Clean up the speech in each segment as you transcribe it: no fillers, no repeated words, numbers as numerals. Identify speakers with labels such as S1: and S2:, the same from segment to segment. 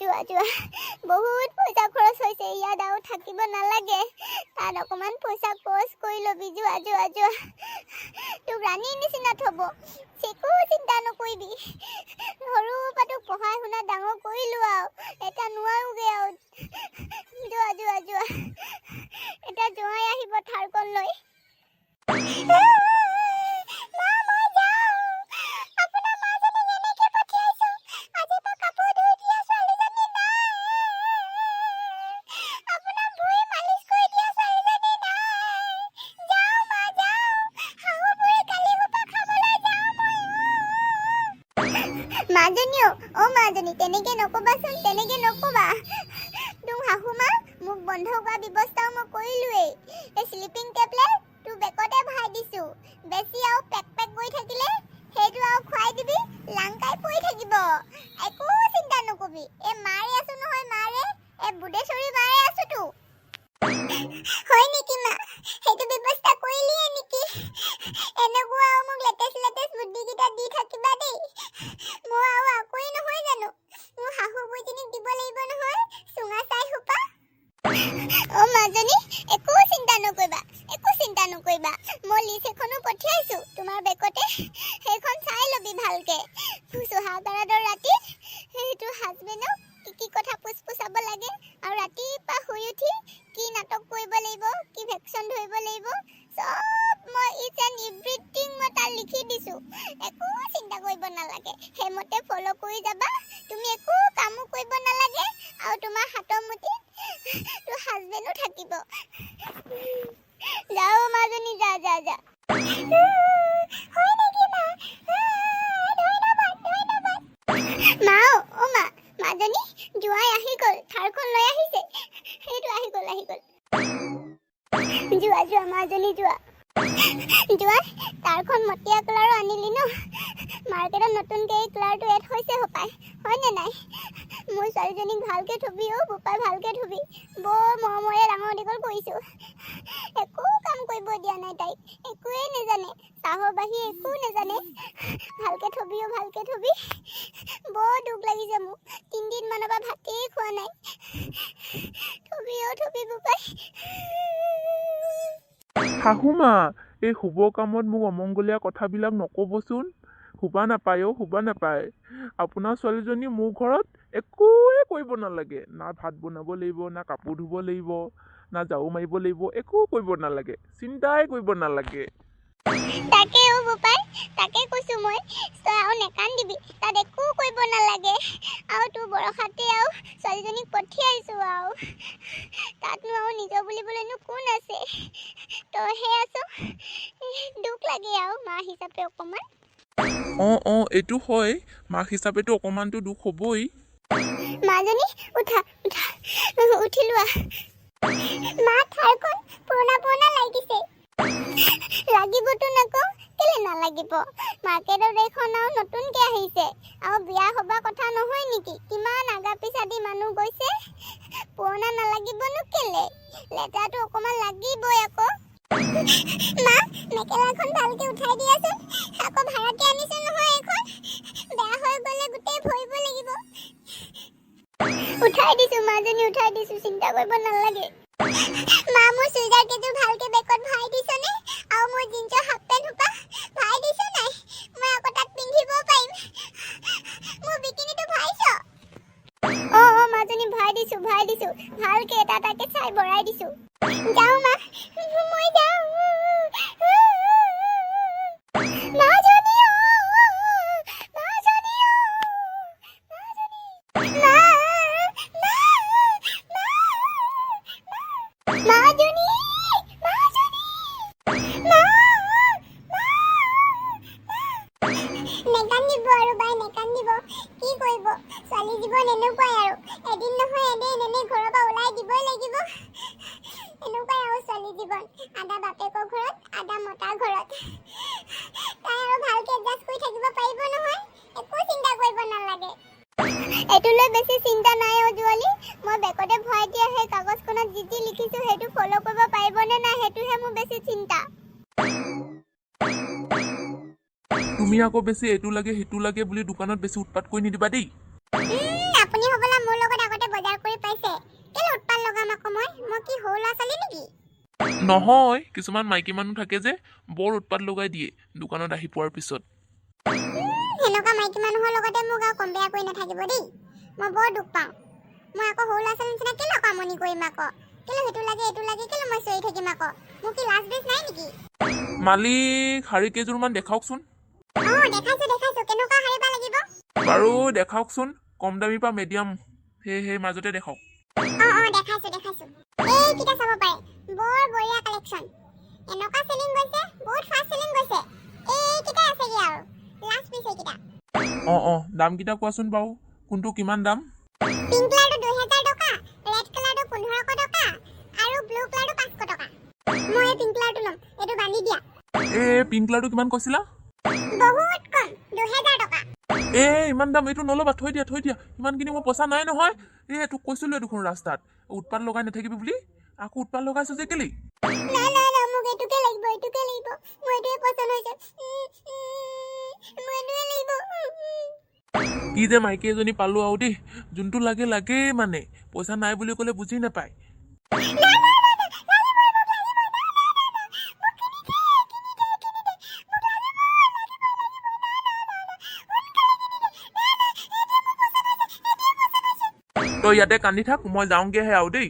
S1: যোৱা বহুত পইচা খৰচ হৈছে ইয়াত আৰু থাকিব নালাগে তাত অকমান পইচা খৰচ কৰি লবি যোৱা তোক ৰাণীৰ নিচিনা থব একো চিন্তা নকৰিবি সৰু পৰা পঢ়াই শুনা ডাঙৰ কৰিলো আৰু এটা নোৱাৰোগে আৰু যোৱা এটা জোঁৱাই আহিব থাৰখন লৈ মাজনী তেনেকে নকবাচোন তেনেকে নকবা তোৰ শাহু মা মোক বন্ধ কৰা ব্যৱস্থাও মই কৰিলোৱেই এই স্লিপিং টেবলেট তোৰ বেকতে ভৰাই দিছো বেছি আৰু পেক কৰি থাকিলে সেইটো আৰু খুৱাই দিবি লাংকাই পৰি থাকিব একো চিন্তা নকবি এই মাৰে আছো নহয় মাৰে এই বুধেশ্বৰী মাৰে আছো তো হয় নেকি মা সেইটো ব্যৱস্থা কৰিলিয়ে নেকি এনেকুৱা আৰু মোক লেটেষ্ট বুদ্ধিকেইটা দি থাকিবা দেই মই আৰু আকোৱেই নহয় জানো মোৰ শাহু বুইজনীক দিব লাগিব নহয় চুঙা চাই সোপা মাজনী একো চিন্তা নকৰিবা মই লিষ্ট এখনো পঠিয়াইছো তোমাৰ বেকতে সেইখন চাই লবি ভালকে সুহাগৰাদৰ ৰাতি সেইটো হাজবেণ্ডক কি কথা পুছপুছাব লাগে আৰু ৰাতিপুৱা শুই উঠি কি নাটক কৰিব লাগিব কি ভেকচন ধৰিব লাগিব সব মই ইটছ এণ্ড এভৰিথিং মই তাত লিখি দিছো একো চিন্তা কৰিব নালাগে সেইমতে ফলো কৰি যাবা তুমি একো কামো কৰিব নালাগে আৰু তোমাৰ হাতৰ মুঠিত তোৰ হাজবেণ্ডো থাকিব যাও মাজনী যা হয় নেকি মা মা মাজনী জোঁৱাই আহি গ'ল থাৰখন লৈ আহিছে সেইটো আহি গ'ল যোৱা মাজনী যোৱা তাৰখন মটিয়া কালাৰো আনিলি ন মাৰ্কেটত নতুনকে এই কালাৰটো এড হৈছে হপাই হয়নে নাই মোৰ ছোৱালীজনীক ভালকে থবি বোপাই ভালকে থবি বৰ মৰমৰে ডাঙৰ দীঘল কৰিছো একো কাম কৰিব দিয়া নাই তাইক একোৱেই নাজানে চাহৰ বাহিৰে একো নাজানে ভালকে থবি বৰ দুখ লাগিছে মোক 3 দিন মানৰ পৰা ভাতেই খোৱা নাই থবি বোপাই
S2: শাহুমা এই শুভ কামত মোক অমংগলীয়া কথাবিলাক নকবচোন শুবা নাপায় আপোনাৰ ছোৱালীজনী মোৰ ঘৰত একোৱে কৰিব নালাগে না ভাত বনাব লাগিব না কাপোৰ ধুব লাগিব না ঝাৰু মাৰিব লাগিব একো কৰিব নালাগে চিন্তাই কৰিব নালাগে
S1: তাকে কৈছো মই তই আৰু নেকান্দিবি তাত একো কৰিব নালাগে আৰু তোৰ বৰষাতে আৰু ছোৱালীজনীক পঠিয়াইছো আৰু তাতনো আৰু নিজৰ বুলিবলৈনো কোন আছে তইহে আছ দুখ লাগে আৰু মা হিচাপে অকণমান
S2: এইটো হয় মাক হিচাপেতো অকণমানতো দুখ হ'বই
S1: মাজনী উঠা উঠি লোৱা মা থাৰখন পুৰণা লাগিছে লাগিবতো নকওঁ কেলে নালাগিব মাৰ্কেটত এইখন আৰু নতুনকে আহিছে আৰু বিয়া হবা কথা নহয় নেকি কিমান আগা পিছা দি মানুহ গৈছে পুৰণা নালাগিবনো কেলে লেতেৰাটো অকণমান লাগিবই আকৌ মা মেখেলাখন ভালকে উঠাই দিয়াচোন আকৌ ভাড়াকে আনিছো নহয় এইখন বেয়া হৈ গ'লে গোটেই ভৰিব লাগিব উঠাই দিছো মাজনী চিন্তা কৰিব নালাগে মা মোৰ চুইজাৰ কেইযোৰ ভালকে বেকত ভৰাই দিছনে আৰু মোৰ জিন্সৰ হাফ পেন্ট সোপা ভৰাই দিছ নাই মই আকৌ তাত পিন্ধিব পাৰিম মোৰ বিকিনিটো ভৰাইছ মাজনী ভৰাই দিছো ভালকে তাকে চাই ভৰাই দিছো যাও মা মই যাও ছোৱালী জীৱন এনেকুৱাই আৰু এদিন নহয় এদিন এনে ঘৰৰ পৰা ওলাই দিবই লাগিব এনেকুৱাই আৰু ছোৱালী জীৱন আধা বাপেকৰ ঘৰত আধা মতাৰ ঘৰত তাই আৰু ভালকে এডজাষ্ট কৰি থাকিব পাৰিব নহয় একো চিন্তা কৰিব নালাগে এটোলৈ বেছি চিন্তা নাই জোৱালী মই বেকতে ভৰাই দিয়া সেই কাগজখনত যি লিখিছো সেইটো ফলো কৰিব পাৰিবনে নাই সেইটোহে মোৰ বেছি চিন্তা
S2: তুমি আকৌ বেছি এইটো লাগে সেইটো লাগে বুলি দোকানত বেছি উৎপাত কৰি নিদিবা দেই
S1: আপুনি হ'বলা মোৰ
S2: নহয় কিছুমান মাইকী মানুহ থাকে যে বৰ উৎপাত লগাই দিয়ে দোকানত আহি পোৱাৰ পিছত
S1: সেনেকুৱা মাইকী মানুহৰ লগতে মোক আৰু কম্পেয়াৰ কৰি নাথাকিব দেই মই বৰ দুখ পাওঁ মই আকৌ সৰু ল'ৰা ছোৱালীৰ নিচিনা কেলৈ কামনি কৰিম আকৌ কেলৈ সেইটো লাগে এইটো লাগে কেলৈ মই চৰি থাকিম আকৌ মোক কি লাজ বেজ নাই নেকি
S2: মালিক শাৰী কেইযোৰমান দেখাওকচোন
S1: দেখাইছো কেনেকুৱা শাৰী বা লাগিব
S2: বাৰু দেখাওকচোন কম দামী পৰা মিডিয়াম সেই মাজতে দেখাওক
S1: দেখাইছো এইকেইটা চাব পাৰে বৰ বঢ়িয়া কালেকশ্যন এনেকুৱা চেলিং গৈছে বহুত ফাষ্ট চেলিং গৈছে এইকেইটা আছেগে আৰু লাষ্ট পিছ এইকেইটা
S2: দামকেইটা কোৱাচোন বাৰু কোনটো কিমান দাম
S1: পিংক কালাৰটো 2000 টকা ৰেড কালাৰটো 1500 টকা আৰু ব্লু কালাৰটো 500 টকা মই এই পিংক কালাৰটো ল'ম এইটো বান্ধি দিয়া
S2: পিংক কালাৰটো কিমান কৈছিলা
S1: বহুত কম 2000 টকা
S2: ইমান দাম এইটো নল'বা থৈ দিয়া ইমানখিনি মোৰ পইচা নাই নহয় তোক কৈছিলো দেখোন ৰাস্তাত উৎপাত লগাই নাথাকিবি বুলি আকৌ উৎপাত লগাইছো যে কেলেই
S1: না মোক এইটোকে লাগিব মই এইটোৱে পছন্দ হৈছে মই এইটোৱে লাগিব
S2: কি যে মাইকী এজনী পালো আৰু দেই যোনটো লাগে মানে পইচা নাই বুলি ক'লে বুজি নাপায় তই ইয়াতে কান্দি থাক মই যাওঁগেহে আৰু দেই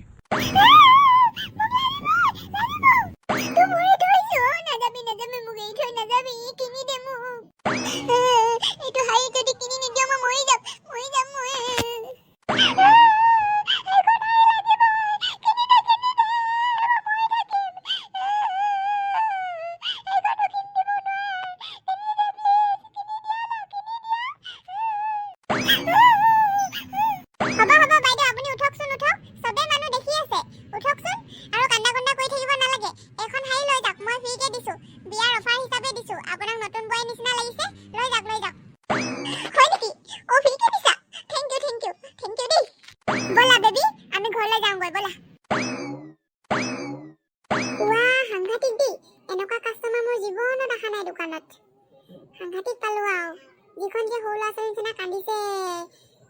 S2: সাংঘাতিক পালো আৰু যিখন যে সৰু ল'ৰা ছোৱালীৰ নিচিনা কান্দিছে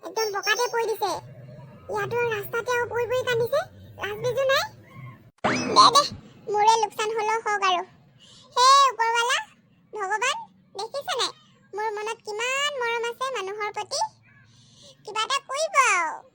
S2: একদম বকাতে পৰি দিছে ইয়াতো ৰাস্তাতে আৰু পৰি কান্দিছে লাজ বেজো নাই দে মোৰে লোকচান হলেও হওক আৰু হে ওপৰৱালা ভগৱান দেখিছে নাই মোৰ মনত কিমান মৰম আছে মানুহৰ প্ৰতি কিবা এটা কৰিব আৰু